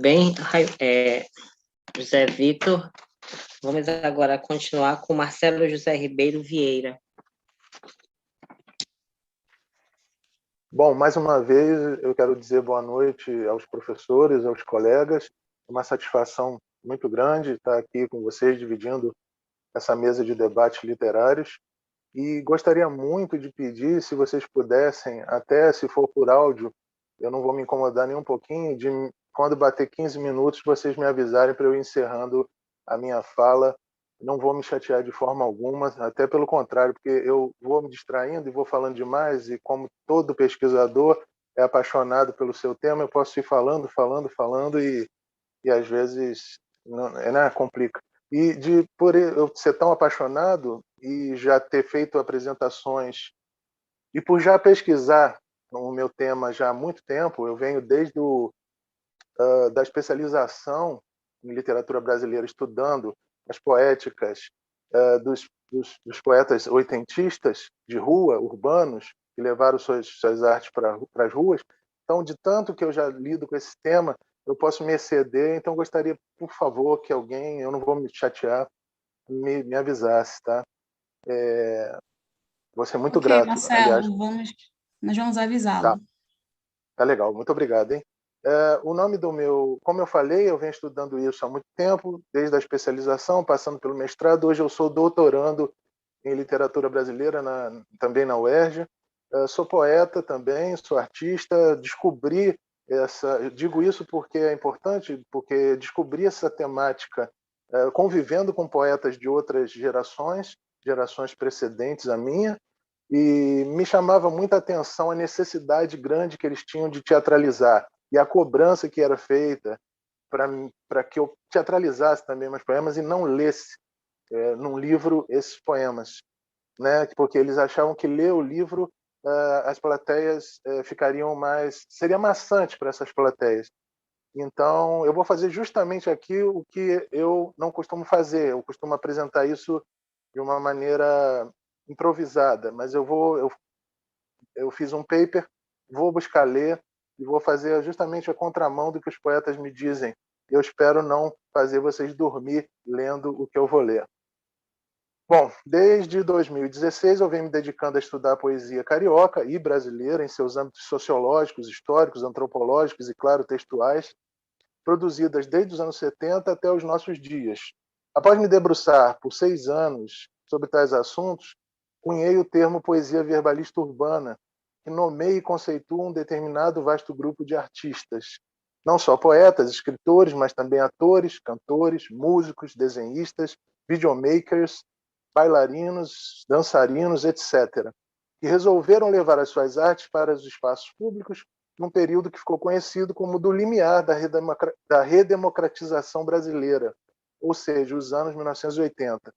Bem, José Vitor, vamos agora continuar com Marcelo José Ribeiro Vieira. Bom, mais uma vez eu quero dizer boa noite aos professores, aos colegas. É uma satisfação muito grande estar aqui com vocês, dividindo essa mesa de debates literários. E gostaria muito de pedir, se vocês pudessem, até se for por áudio, eu não vou me incomodar nem um pouquinho, de quando bater 15 minutos, vocês me avisarem para eu ir encerrando a minha fala. Não vou me chatear de forma alguma, até pelo contrário, porque eu vou me distraindo e vou falando demais, e como todo pesquisador é apaixonado pelo seu tema, eu posso ir falando, e às vezes não complica. E por eu ser tão apaixonado e já ter feito apresentações, e por já pesquisar o meu tema já há muito tempo, eu venho desde da especialização em literatura brasileira, estudando as poéticas dos poetas oitentistas de rua, urbanos, que levaram suas artes para as ruas. Então, de tanto que eu já lido com esse tema, eu posso me exceder. Então, gostaria, por favor, que alguém, eu não vou me chatear, me avisasse, tá? Vou ser muito Ok, grato, aliás. Marcelo, nós vamos avisá-lo. Tá legal, muito obrigado, hein? O nome do meu, como eu falei, eu venho estudando isso há muito tempo, desde a especialização, passando pelo mestrado. Hoje eu sou doutorando em literatura brasileira também na UERJ. Sou poeta também, sou artista. Digo isso porque é importante, porque descobri essa temática convivendo com poetas de outras gerações precedentes à minha, e me chamava muita atenção a necessidade grande que eles tinham de teatralizar e a cobrança que era feita para que eu teatralizasse também meus poemas e não lesse num livro esses poemas, né? Porque eles achavam que ler o livro as plateias seria maçante para essas plateias. Então, eu vou fazer justamente aqui o que eu não costumo fazer. Eu costumo apresentar isso de uma maneira improvisada, mas eu fiz um paper, vou buscar ler e vou fazer justamente a contramão do que os poetas me dizem. Eu espero não fazer vocês dormir lendo o que eu vou ler. Bom, desde 2016 eu venho me dedicando a estudar a poesia carioca e brasileira em seus âmbitos sociológicos, históricos, antropológicos e, claro, textuais, produzidas desde os anos 70 até os nossos dias. Após me debruçar por 6 anos sobre tais assuntos, cunhei o termo poesia verbalista urbana, que nomeia e conceitua um determinado vasto grupo de artistas, não só poetas, escritores, mas também atores, cantores, músicos, desenhistas, videomakers, bailarinos, dançarinos, etc., que resolveram levar as suas artes para os espaços públicos num período que ficou conhecido como do limiar da redemocratização brasileira, ou seja, os anos 1980.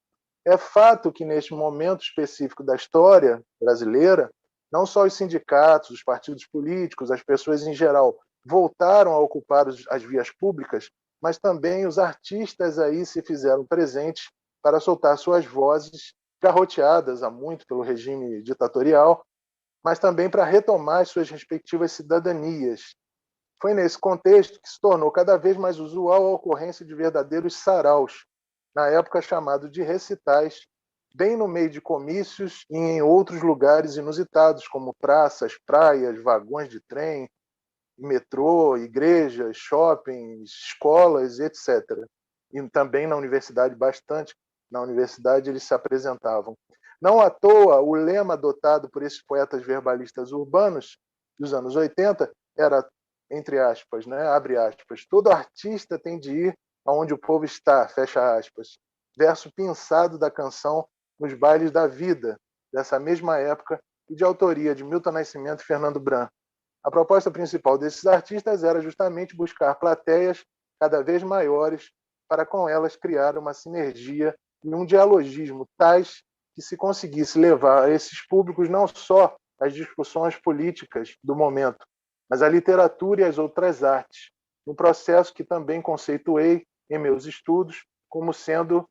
É fato que, neste momento específico da história brasileira, não só os sindicatos, os partidos políticos, as pessoas em geral voltaram a ocupar as vias públicas, mas também os artistas aí se fizeram presentes para soltar suas vozes, garroteadas há muito pelo regime ditatorial, mas também para retomar suas respectivas cidadanias. Foi nesse contexto que se tornou cada vez mais usual a ocorrência de verdadeiros saraus, na época chamado de recitais, bem no meio de comícios e em outros lugares inusitados, como praças, praias, vagões de trem, metrô, igrejas, shoppings, escolas, etc. E também na universidade, bastante. Na universidade eles se apresentavam. Não à toa, o lema adotado por esses poetas verbalistas urbanos dos anos 80 era, entre aspas, né, abre aspas, todo artista tem de ir aonde o povo está, fecha aspas. Verso pinçado da canção Nos Bailes da Vida, dessa mesma época, e de autoria de Milton Nascimento e Fernando Bran. A proposta principal desses artistas era justamente buscar plateias cada vez maiores para com elas criar uma sinergia e um dialogismo tais que se conseguisse levar a esses públicos não só as discussões políticas do momento, mas a literatura e as outras artes, um processo que também conceituei em meus estudos como sendo,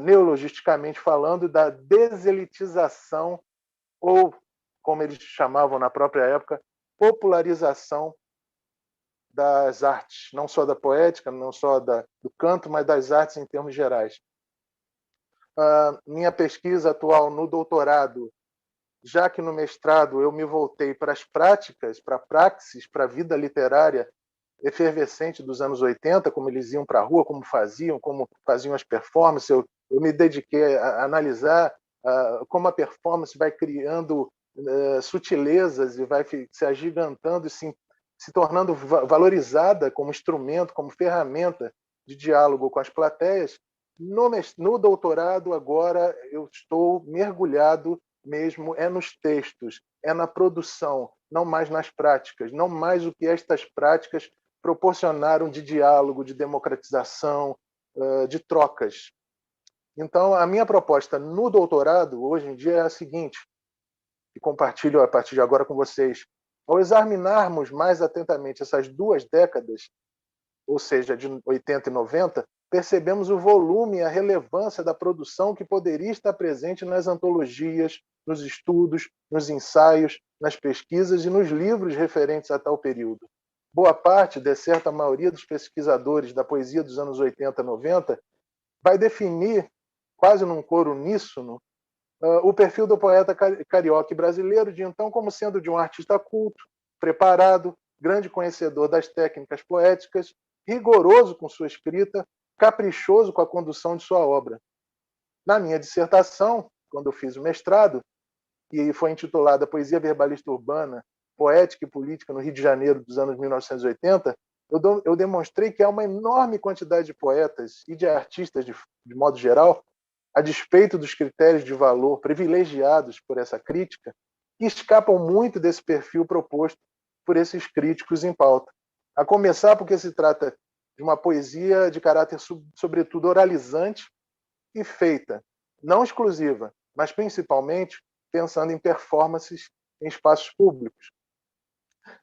neologisticamente falando, da deselitização, ou, como eles chamavam na própria época, popularização das artes, não só da poética, não só do canto, mas das artes em termos gerais. Minha pesquisa atual no doutorado, já que no mestrado eu me voltei para as práticas, para a praxis, para a vida literária efervescente dos anos 80, como eles iam para a rua, como faziam as performances, eu me dediquei a analisar como a performance vai criando sutilezas e vai se agigantando e se tornando valorizada como instrumento, como ferramenta de diálogo com as plateias. No doutorado, agora, eu estou mergulhado mesmo nos textos, na produção, não mais nas práticas, não mais o que estas práticas proporcionaram de diálogo, de democratização, de trocas. Então, a minha proposta no doutorado, hoje em dia, é a seguinte, e compartilho a partir de agora com vocês. Ao examinarmos mais atentamente essas 2 décadas, ou seja, de 80 e 90, percebemos o volume e a relevância da produção que poderia estar presente nas antologias, nos estudos, nos ensaios, nas pesquisas e nos livros referentes a tal período. Boa parte, de certa maioria dos pesquisadores da poesia dos anos 80 e 90 vai definir, quase num coro uníssono, o perfil do poeta carioca e brasileiro de então como sendo de um artista culto, preparado, grande conhecedor das técnicas poéticas, rigoroso com sua escrita, caprichoso com a condução de sua obra. Na minha dissertação, quando eu fiz o mestrado, que foi intitulada Poesia Verbalista Urbana, Poética e Política no Rio de Janeiro dos anos 1980, eu demonstrei que há uma enorme quantidade de poetas e de artistas, de modo geral, a despeito dos critérios de valor privilegiados por essa crítica, que escapam muito desse perfil proposto por esses críticos em pauta. A começar porque se trata de uma poesia de caráter, sobretudo, oralizante e feita, não exclusiva, mas principalmente pensando em performances em espaços públicos.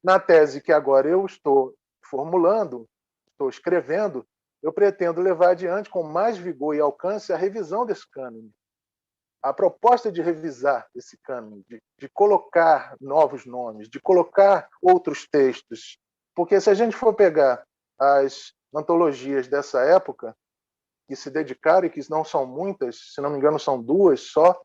Na tese que agora eu estou formulando, estou escrevendo, eu pretendo levar adiante com mais vigor e alcance a revisão desse cânone. A proposta de revisar esse cânone, de colocar novos nomes, de colocar outros textos. Porque se a gente for pegar as antologias dessa época, que se dedicaram, e que não são muitas, se não me engano são 2 só,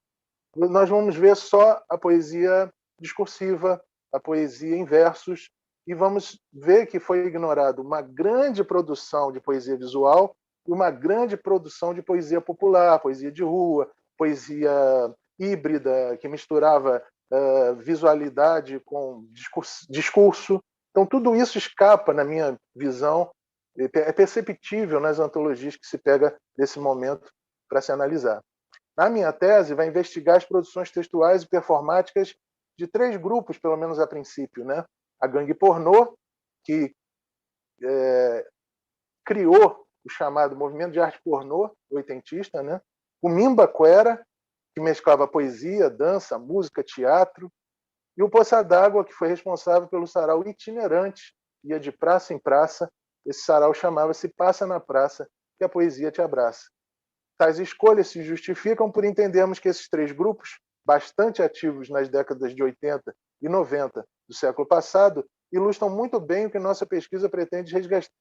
nós vamos ver só a poesia discursiva, a poesia em versos, e vamos ver que foi ignorado uma grande produção de poesia visual e uma grande produção de poesia popular, poesia de rua, poesia híbrida, que misturava visualidade com discurso. Então, tudo isso escapa, na minha visão, é perceptível nas antologias que se pega nesse momento para se analisar. Na minha tese, vai investigar as produções textuais e performáticas de 3 grupos, pelo menos a princípio, né? A gangue pornô, que criou o chamado movimento de arte pornô oitentista, né? O Mimbaquera, que mesclava poesia, dança, música, teatro, e o Poça d'Água, que foi responsável pelo sarau itinerante, ia de praça em praça. Esse sarau chamava-se Passa na Praça, que a poesia te abraça. Tais escolhas se justificam por entendermos que esses 3 grupos, bastante ativos nas décadas de 80 e 90 do século passado, ilustram muito bem o que nossa pesquisa pretende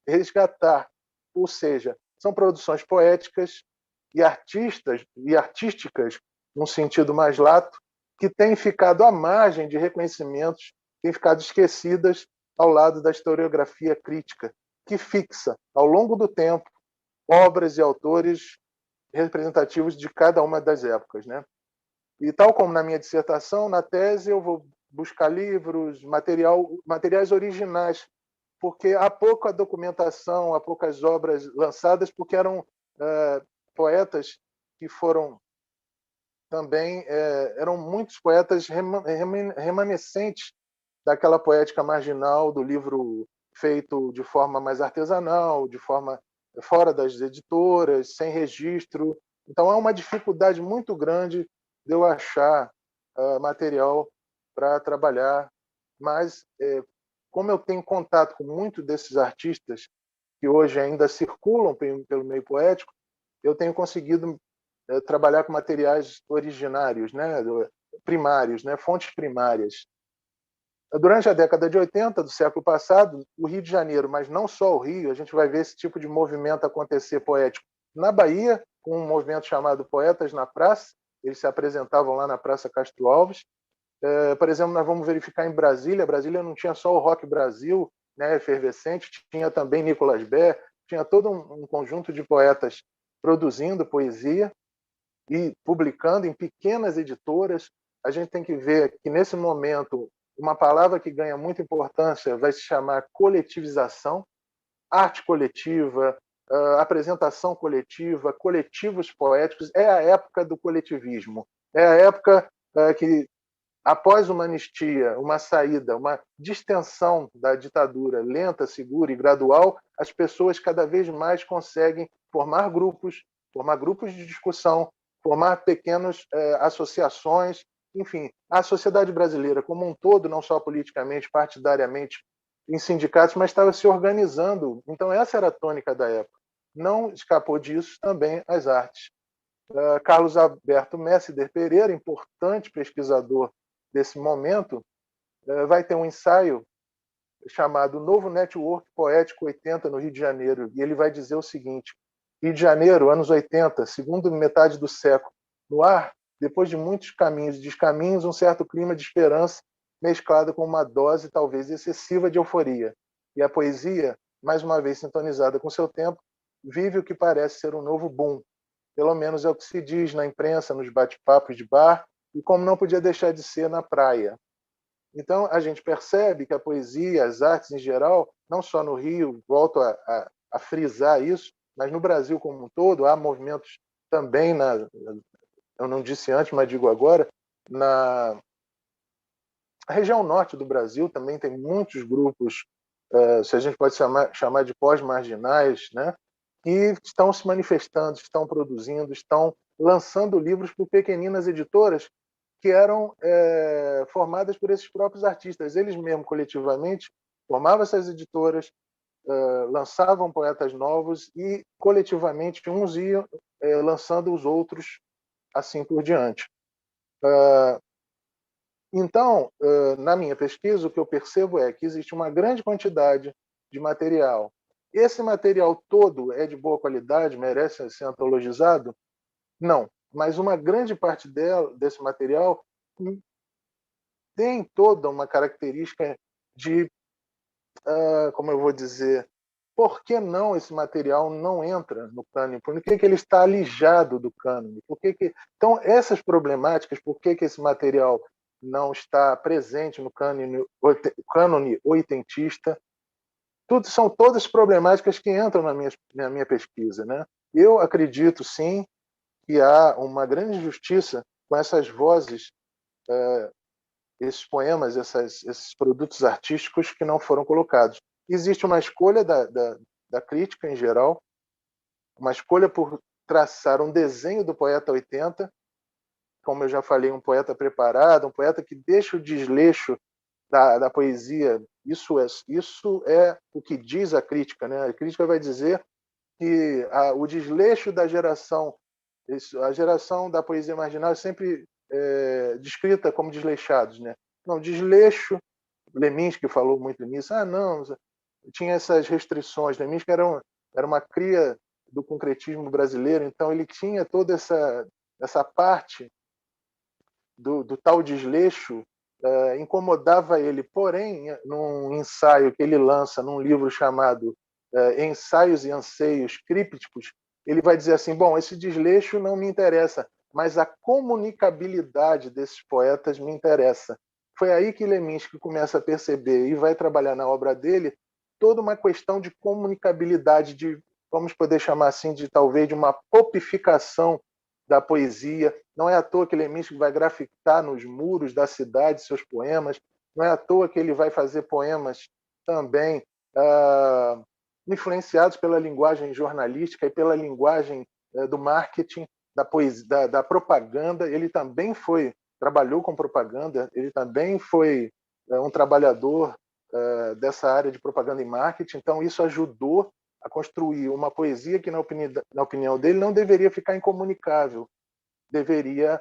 resgatar, ou seja, são produções poéticas e artísticas, num sentido mais lato, que têm ficado à margem de reconhecimentos, têm ficado esquecidas ao lado da historiografia crítica, que fixa, ao longo do tempo, obras e autores representativos de cada uma das épocas, né? E tal como na minha dissertação, na tese eu vou buscar livros, materiais originais, porque há pouca documentação, há poucas obras lançadas, porque eram poetas que foram também eram muitos poetas remanescentes daquela poética marginal do livro feito de forma mais artesanal, de forma fora das editoras, sem registro. Então, há uma dificuldade muito grande de eu achar material para trabalhar. Mas, como eu tenho contato com muitos desses artistas que hoje ainda circulam pelo meio poético, eu tenho conseguido trabalhar com materiais originários, né, primários, né, fontes primárias. Durante a década de 80 do século passado, o Rio de Janeiro, mas não só o Rio, a gente vai ver esse tipo de movimento acontecer poético na Bahia, com um movimento chamado Poetas na Praça. Eles se apresentavam lá na Praça Castro Alves. Por exemplo, nós vamos verificar em Brasília. Brasília não tinha só o Rock Brasil, né, efervescente, tinha também Nicolas Ber, tinha todo um conjunto de poetas produzindo poesia e publicando em pequenas editoras. A gente tem que ver que, nesse momento, uma palavra que ganha muita importância vai se chamar coletivização, arte coletiva, apresentação coletiva, coletivos poéticos. É a época do coletivismo. É a época que, após uma anistia, uma saída, uma distensão da ditadura lenta, segura e gradual, as pessoas cada vez mais conseguem formar grupos de discussão, formar pequenas associações. Enfim, a sociedade brasileira como um todo, não só politicamente, partidariamente, em sindicatos, mas estava se organizando. Então, essa era a tônica da época. Não escapou disso também as artes. Carlos Alberto Messider Pereira, importante pesquisador desse momento, vai ter um ensaio chamado Novo Network Poético 80 no Rio de Janeiro, e ele vai dizer o seguinte: Rio de Janeiro, anos 80, segunda metade do século, no ar, depois de muitos caminhos e descaminhos, um certo clima de esperança mesclado com uma dose talvez excessiva de euforia. E a poesia, mais uma vez sintonizada com seu tempo, vive o que parece ser um novo boom. Pelo menos é o que se diz na imprensa, nos bate-papos de bar, e como não podia deixar de ser na praia. Então, a gente percebe que a poesia, as artes em geral, não só no Rio, volto a frisar isso, mas no Brasil como um todo, há movimentos também, eu não disse antes, mas digo agora, na região norte do Brasil também tem muitos grupos, se a gente pode chamar de pós-marginais, né, que estão se manifestando, estão produzindo, estão lançando livros por pequeninas editoras que eram formadas por esses próprios artistas. Eles mesmos, coletivamente, formavam essas editoras, lançavam poetas novos e, coletivamente, uns iam lançando os outros, assim por diante. Então, na minha pesquisa, o que eu percebo é que existe uma grande quantidade de material. Esse material todo é de boa qualidade, merece ser antologizado? Não, mas uma grande parte desse material tem toda uma característica de, como eu vou dizer, por que não esse material não entra no cânone? Por que ele está alijado do cânone? Então, essas problemáticas, por que esse material não está presente no cânone oitentista, são todas problemáticas que entram na minha pesquisa, né? Eu acredito, sim, que há uma grande injustiça com essas vozes, esses poemas, esses produtos artísticos que não foram colocados. Existe uma escolha da crítica em geral, uma escolha por traçar um desenho do poeta 80, como eu já falei, um poeta preparado, um poeta que deixa o desleixo da poesia. Isso é o que diz a crítica, né? A crítica vai dizer que o desleixo da geração, a geração da poesia marginal é sempre descrita como desleixados, né? Não, desleixo, Leminski falou muito nisso. Não, tinha essas restrições. Leminski era uma cria do concretismo brasileiro, então ele tinha toda essa parte do tal desleixo, incomodava ele. Porém, num ensaio que ele lança num livro chamado Ensaios e Anseios Crípticos, ele vai dizer assim: bom, esse desleixo não me interessa, mas a comunicabilidade desses poetas me interessa. Foi aí que Leminski começa a perceber e vai trabalhar na obra dele toda uma questão de comunicabilidade, de, vamos poder chamar assim, de talvez de uma popificação da poesia. Não é à toa que Leminski vai grafitar nos muros da cidade seus poemas, não é à toa que ele vai fazer poemas também influenciados pela linguagem jornalística e pela linguagem do marketing, da propaganda. Ele também trabalhou com propaganda, ele também foi um trabalhador dessa área de propaganda e marketing. Então, isso ajudou a construir uma poesia que, na opinião dele, não deveria ficar incomunicável, deveria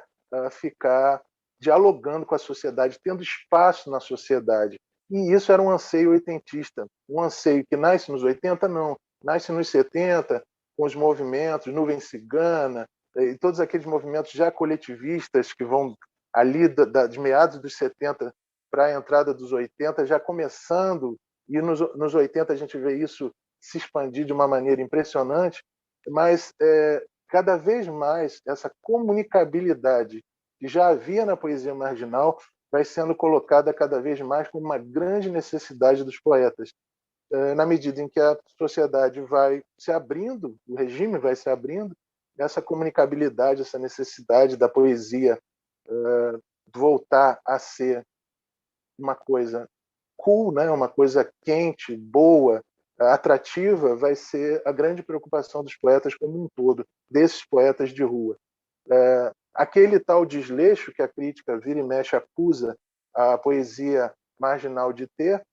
ficar dialogando com a sociedade, tendo espaço na sociedade. E isso era um anseio oitentista, um anseio que nasce nos 80, não, nasce nos 70, com os movimentos, Nuvem Cigana, e todos aqueles movimentos já coletivistas que vão ali de meados dos 70 para a entrada dos 80, já começando, e nos 80 a gente vê isso se expandir de uma maneira impressionante, mas cada vez mais essa comunicabilidade que já havia na poesia marginal vai sendo colocada cada vez mais como uma grande necessidade dos poetas. Na medida em que a sociedade vai se abrindo, o regime vai se abrindo, essa comunicabilidade, essa necessidade da poesia voltar a ser uma coisa cool, né? Uma coisa quente, boa, atrativa, vai ser a grande preocupação dos poetas como um todo, desses poetas de rua. Aquele tal desleixo que a crítica vira e mexe acusa a poesia marginal de ter,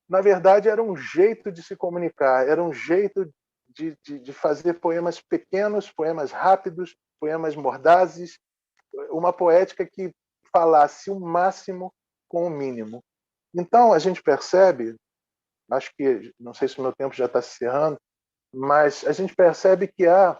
na verdade era um jeito de se comunicar, era um jeito de fazer poemas pequenos, poemas rápidos, poemas mordazes, uma poética que falasse o máximo com o mínimo. Então a gente percebe, acho que, não sei se o meu tempo já está se encerrando, mas a gente percebe que há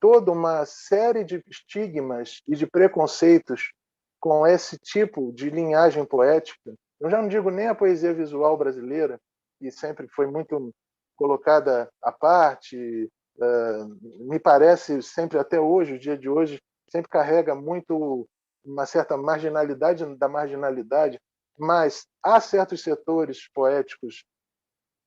toda uma série de estigmas e de preconceitos com esse tipo de linhagem poética. Eu já não digo nem a poesia visual brasileira, que sempre foi muito colocada à parte, me parece sempre, até hoje, o dia de hoje, sempre carrega muito uma certa marginalidade da marginalidade, mas há certos setores poéticos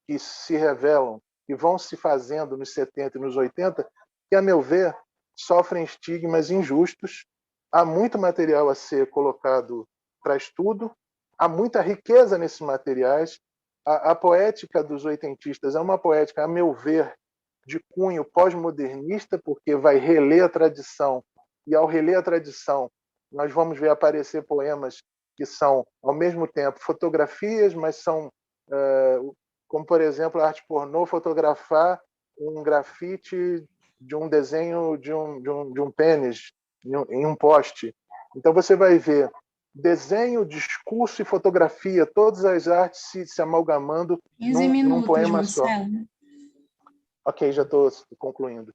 que se revelam, que vão se fazendo nos 70 e nos 80, que, a meu ver, sofrem estigmas injustos. Há muito material a ser colocado para estudo, há muita riqueza nesses materiais. A poética dos oitentistas é uma poética, a meu ver, de cunho pós-modernista, porque vai reler a tradição, e ao reler a tradição, nós vamos ver aparecer poemas que são, ao mesmo tempo, fotografias, mas são, como, por exemplo, a arte pornô fotografar um grafite de um desenho de um pênis em um poste. Então você vai ver desenho, discurso e fotografia, todas as artes se amalgamando 15 num minutos, poema só. Marcelo. Ok, já estou concluindo.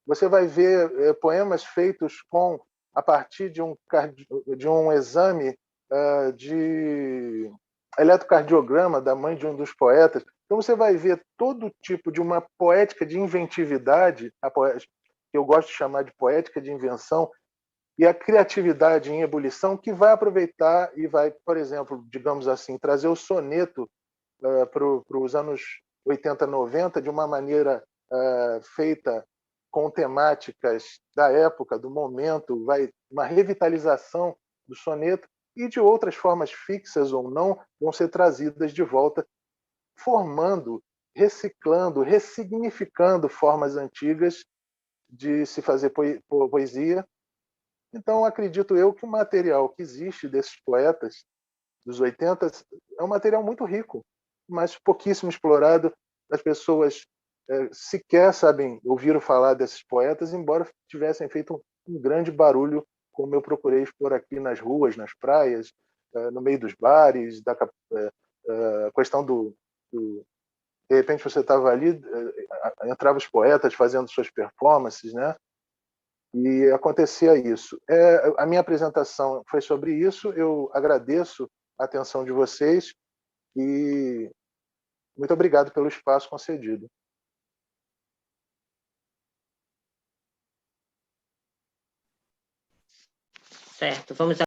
Você vai ver poemas feitos a partir de um exame de eletrocardiograma da mãe de um dos poetas. Então você vai ver todo tipo de uma poética de inventividade, que eu gosto de chamar de poética de invenção, e a criatividade em ebulição que vai aproveitar e vai, por exemplo, digamos assim, trazer o soneto para os anos 80, 90 de uma maneira feita com temáticas da época, do momento, vai uma revitalização do soneto, e de outras formas fixas ou não vão ser trazidas de volta, formando, reciclando, ressignificando formas antigas de se fazer poesia. Então, acredito eu que o material que existe desses poetas dos 80 é um material muito rico, mas pouquíssimo explorado. As pessoas sequer sabem, ouviram falar desses poetas, embora tivessem feito um grande barulho, como eu procurei expor aqui nas ruas, nas praias, no meio dos bares, a questão de repente você estava ali, entravam os poetas fazendo suas performances, né? E acontecia isso. A minha apresentação foi sobre isso. Eu agradeço a atenção de vocês e muito obrigado pelo espaço concedido. Certo, vamos